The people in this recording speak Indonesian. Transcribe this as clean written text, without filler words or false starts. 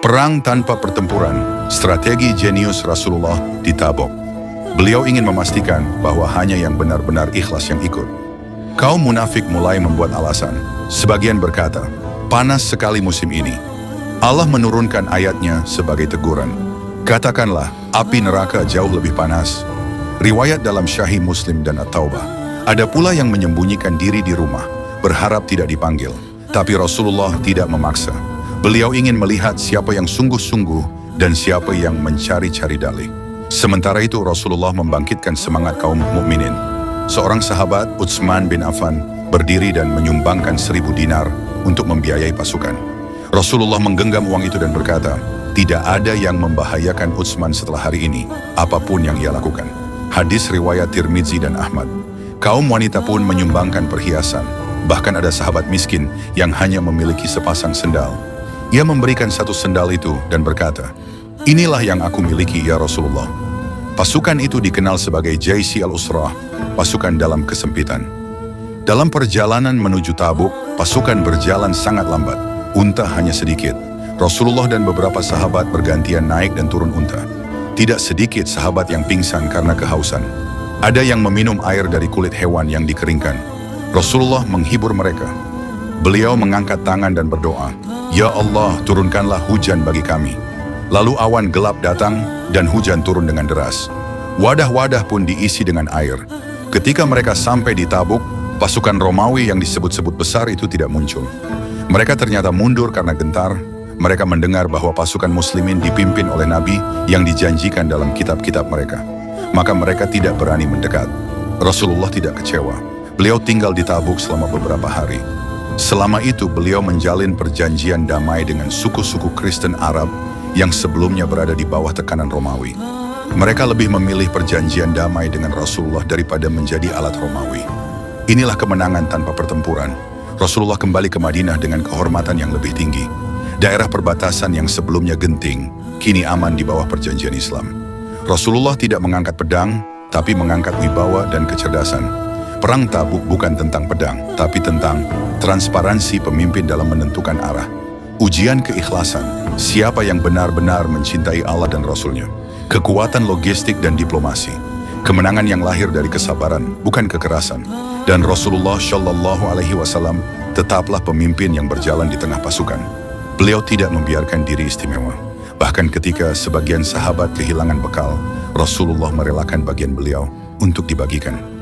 Perang tanpa pertempuran, strategi jenius Rasulullah di Tabuk. Beliau ingin memastikan bahwa hanya yang benar-benar ikhlas yang ikut. Kaum munafik mulai membuat alasan. Sebagian berkata, panas sekali musim ini. Allah menurunkan ayatnya sebagai teguran. Katakanlah, api neraka jauh lebih panas. Riwayat dalam Sahih Muslim dan At-Taubah. Ada pula yang menyembunyikan diri di rumah, berharap tidak dipanggil. Tapi Rasulullah tidak memaksa. Beliau ingin melihat siapa yang sungguh-sungguh dan siapa yang mencari-cari dalih. Sementara itu Rasulullah membangkitkan semangat kaum mukminin. Seorang sahabat, Utsman bin Affan, berdiri dan menyumbangkan 1000 dinar untuk membiayai pasukan. Rasulullah menggenggam uang itu dan berkata, tidak ada yang membahayakan Utsman setelah hari ini, apapun yang ia lakukan. Hadis riwayat Tirmidzi dan Ahmad. Kaum wanita pun menyumbangkan perhiasan. Bahkan ada sahabat miskin yang hanya memiliki sepasang sendal. Ia memberikan 1 sendal itu dan berkata, inilah yang aku miliki ya Rasulullah. Pasukan itu dikenal sebagai Jaisi al-Usrah, pasukan dalam kesempitan. Dalam perjalanan menuju Tabuk, pasukan berjalan sangat lambat. Unta hanya sedikit. Rasulullah dan beberapa sahabat bergantian naik dan turun unta. Tidak sedikit sahabat yang pingsan karena kehausan. Ada yang meminum air dari kulit hewan yang dikeringkan. Rasulullah menghibur mereka. Beliau mengangkat tangan dan berdoa, ya Allah, turunkanlah hujan bagi kami. Lalu awan gelap datang dan hujan turun dengan deras. Wadah-wadah pun diisi dengan air. Ketika mereka sampai di Tabuk, pasukan Romawi yang disebut-sebut besar itu tidak muncul. Mereka ternyata mundur karena gentar. Mereka mendengar bahwa pasukan muslimin dipimpin oleh Nabi yang dijanjikan dalam kitab-kitab mereka. Maka mereka tidak berani mendekat. Rasulullah tidak kecewa. Beliau tinggal di Tabuk selama beberapa hari. Selama itu beliau menjalin perjanjian damai dengan suku-suku Kristen Arab yang sebelumnya berada di bawah tekanan Romawi. Mereka lebih memilih perjanjian damai dengan Rasulullah daripada menjadi alat Romawi. Inilah kemenangan tanpa pertempuran. Rasulullah kembali ke Madinah dengan kehormatan yang lebih tinggi. Daerah perbatasan yang sebelumnya genting, kini aman di bawah perjanjian Islam. Rasulullah tidak mengangkat pedang, tapi mengangkat wibawa dan kecerdasan. Perang Tabuk bukan tentang pedang, tapi tentang transparansi pemimpin dalam menentukan arah. Ujian keikhlasan, siapa yang benar-benar mencintai Allah dan Rasul-Nya. Kekuatan logistik dan diplomasi. Kemenangan yang lahir dari kesabaran, bukan kekerasan. Dan Rasulullah Shallallahu Alaihi Wasallam tetaplah pemimpin yang berjalan di tengah pasukan. Beliau tidak membiarkan diri istimewa. Bahkan ketika sebagian sahabat kehilangan bekal, Rasulullah merelakan bagian beliau untuk dibagikan.